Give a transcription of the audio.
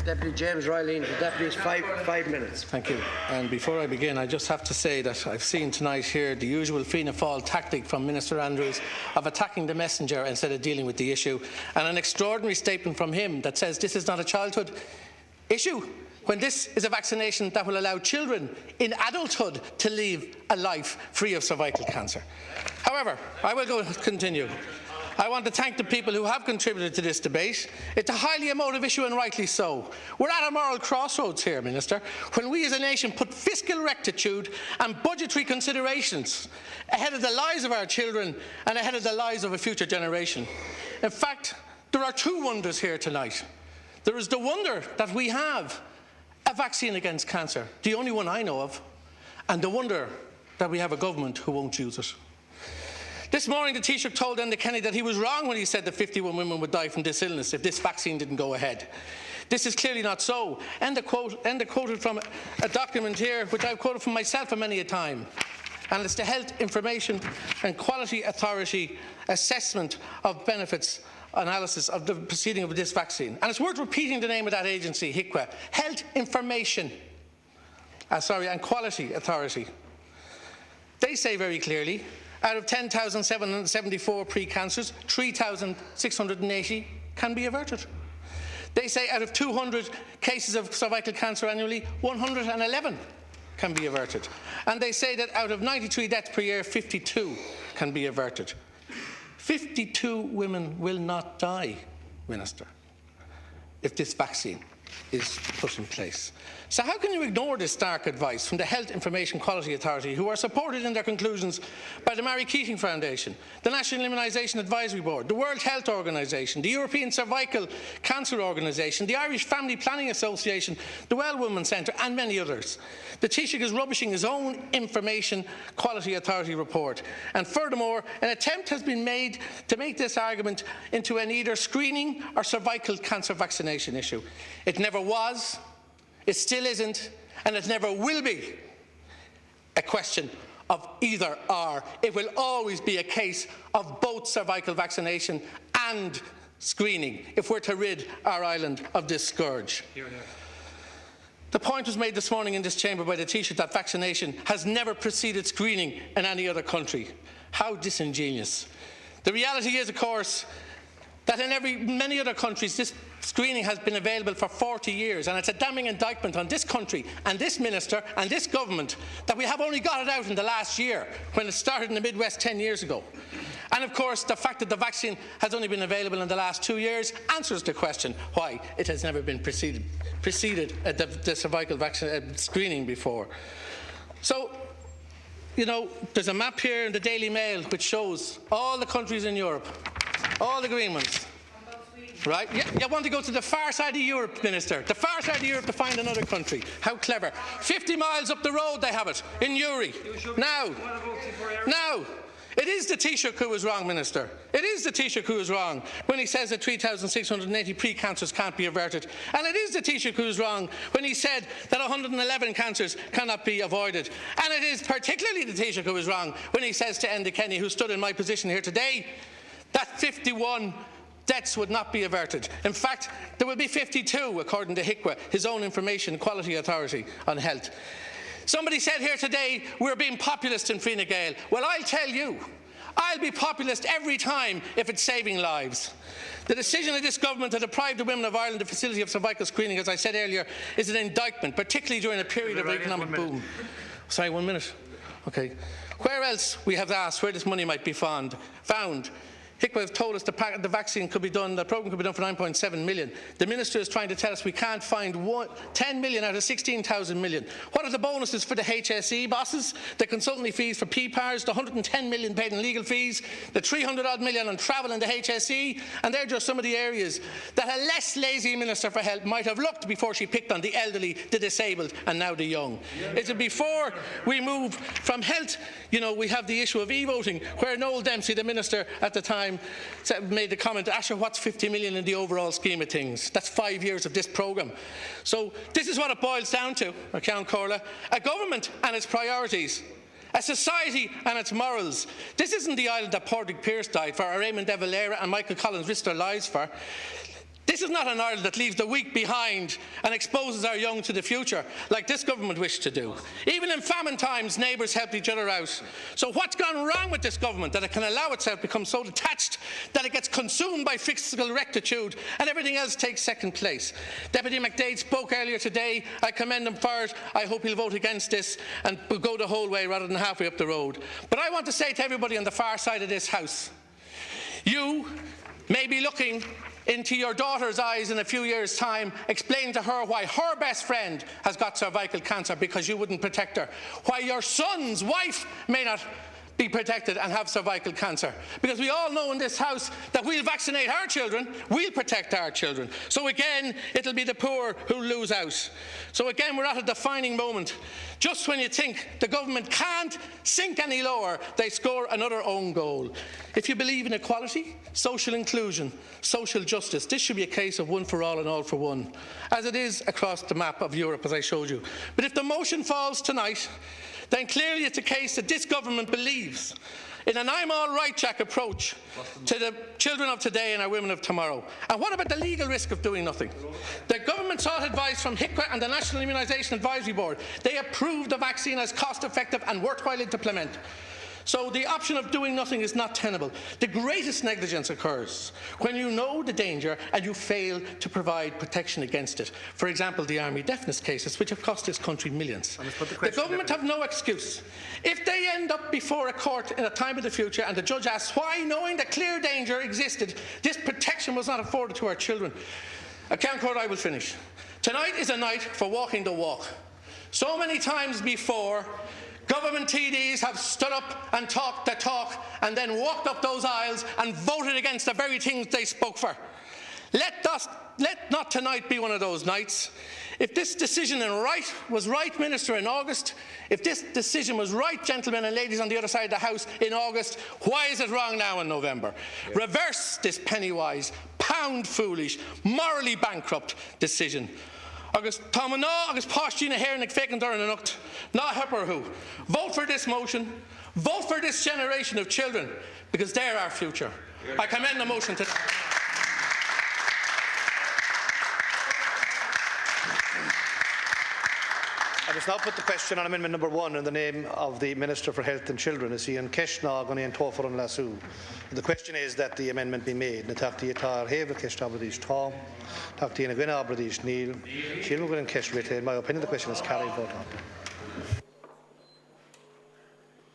Deputy James Reilly, the deputy, 5 minutes. Thank you. And before I begin, I just have to say that I've seen tonight here the usual Fianna Fáil tactic from Minister Andrews of attacking the messenger instead of dealing with the issue, and an extraordinary statement from him that says this is not a childhood issue, when this is a vaccination that will allow children in adulthood to live a life free of cervical cancer. However, I will continue. I want to thank the people who have contributed to this debate. It's a highly emotive issue, and rightly so. We're at a moral crossroads here, Minister, when we as a nation put fiscal rectitude and budgetary considerations ahead of the lives of our children and ahead of the lives of a future generation. In fact, there are two wonders here tonight. There is the wonder that we have a vaccine against cancer, the only one I know of, and the wonder that we have a government who won't use it. This morning, the Taoiseach told Enda Kenny that he was wrong when he said that 51 women would die from this illness if this vaccine didn't go ahead. This is clearly not so. Enda quoted from a document here, which I've quoted from myself for many a time, and it's the Health Information and Quality Authority assessment of benefits analysis of the proceeding of this vaccine. And it's worth repeating the name of that agency, HIQA, Health Information and Quality Authority. They say very clearly, out of 10,774 pre-cancers, 3,680 can be averted. They say out of 200 cases of cervical cancer annually, 111 can be averted. And they say that out of 93 deaths per year, 52 can be averted. 52 women will not die, Minister, if this vaccine is put in place. So how can you ignore this stark advice from the Health Information Quality Authority, who are supported in their conclusions by the Mary Keating Foundation, the National Immunisation Advisory Board, the World Health Organisation, the European Cervical Cancer Organisation, the Irish Family Planning Association, the Well Women's Centre and many others? The Taoiseach is rubbishing his own Information Quality Authority report. And furthermore, an attempt has been made to make this argument into an either screening or cervical cancer vaccination issue. It never was, it still isn't, and it never will be a question of either or. It will always be a case of both cervical vaccination and screening if we're to rid our island of this scourge. The point was made this morning in this chamber by the Taoiseach that vaccination has never preceded screening in any other country. How disingenuous. The reality is, of course, that in many other countries this screening has been available for 40 years, and it's a damning indictment on this country and this minister and this government that we have only got it out in the last year, when it started in the Midwest 10 years ago. And of course, the fact that the vaccine has only been available in the last 2 years answers the question why it has never been preceded the cervical vaccine screening before. So, you know, there's a map here in the Daily Mail which shows all the countries in Europe, all the green ones. Right? You want to go to the far side of Europe, Minister, the far side of Europe to find another country. How clever. 50 miles up the road they have it, in Uri. Now, it is the Taoiseach who is wrong, Minister. It is the Taoiseach who is wrong when he says that 3,680 pre-cancers can't be averted. And it is the Taoiseach who is wrong when he said that 111 cancers cannot be avoided. And it is particularly the Taoiseach who is wrong when he says to Enda Kenny, who stood in my position here today, that 51 deaths would not be averted. In fact, there will be 52, according to HIQA, his own Information Quality Authority on Health. Somebody said here today, we're being populist in Fine Gael. Well, I'll tell you, I'll be populist every time if it's saving lives. The decision of this government to deprive the women of Ireland the facility of cervical screening, as I said earlier, is an indictment, particularly during a period of economic boom. Sorry, 1 minute. Okay. Where else we have asked where this money might be found. HIQA have told us the vaccine could be done, the programme could be done for 9.7 million. The Minister is trying to tell us we can't find 10 million out of 16,000 million. What are the bonuses for the HSE bosses, the consultancy fees for PPARs, the 110 million paid in legal fees, the 300 odd million on travel in the HSE? And they're just some of the areas that a less lazy Minister for Health might have looked before she picked on the elderly, the disabled and now the young. Is it before we move from health, you know, we have the issue of e-voting, where Noel Dempsey, the Minister at the time, made the comment, Asher, what's 50 million in the overall scheme of things? That's 5 years of this programme. So this is what it boils down to, Count Corla, a government and its priorities, a society and its morals. This isn't the island that Padraig Pearse died for, or Eamon de Valera and Michael Collins risked their lives for. This is not an Ireland that leaves the weak behind and exposes our young to the future, like this government wished to do. Even in famine times, neighbours helped each other out. So what's gone wrong with this government that it can allow itself to become so detached that it gets consumed by fiscal rectitude and everything else takes second place? Deputy McDade spoke earlier today. I commend him for it. I hope he'll vote against this and go the whole way rather than halfway up the road. But I want to say to everybody on the far side of this House, you may be looking into your daughter's eyes in a few years' time, explain to her why her best friend has got cervical cancer because you wouldn't protect her, why your son's wife may not be protected and have cervical cancer. Because we all know in this House that we'll vaccinate our children, we'll protect our children. So again, it'll be the poor who lose out. So again, we're at a defining moment. Just when you think the government can't sink any lower, they score another own goal. If you believe in equality, social inclusion, social justice, this should be a case of one for all and all for one, as it is across the map of Europe, as I showed you. But if the motion falls tonight, then clearly it's a case that this government believes in an I'm all right, Jack approach to the children of today and our women of tomorrow. And what about the legal risk of doing nothing? The government sought advice from HIQA and the National Immunisation Advisory Board. They approved the vaccine as cost-effective and worthwhile to implement. So the option of doing nothing is not tenable. The greatest negligence occurs when you know the danger and you fail to provide protection against it. For example, the army deafness cases, which have cost this country millions. The government have no excuse. If they end up before a court in a time in the future and the judge asks why, knowing that clear danger existed, this protection was not afforded to our children. Account Court, I will finish. Tonight is a night for walking the walk. So many times before, government TDs have stood up and talked the talk and then walked up those aisles and voted against the very things they spoke for. Let not tonight be one of those nights. If this decision was right, Minister, in August, if this decision was right, gentlemen and ladies on the other side of the House, in August, why is it wrong now in November? Yeah. Reverse this penny-wise, pound-foolish, morally bankrupt decision. Agus Táma ná agus páistína héirnig fécin dar an anocht, ná hepar who. Vote for this motion, vote for this generation of children, because they're our future. I commend the motion today. I must now put the question on amendment number 1 in the name of the Minister for Health and Children, is Ian Keshna going in Tofer and Lasso. The question is that the amendment be made. Natakti Tar Havel Keshna British Tom, Takti and Gwina British Neil, Shilmugan and Kesh Retail. In my opinion, the question is carried. Vote on.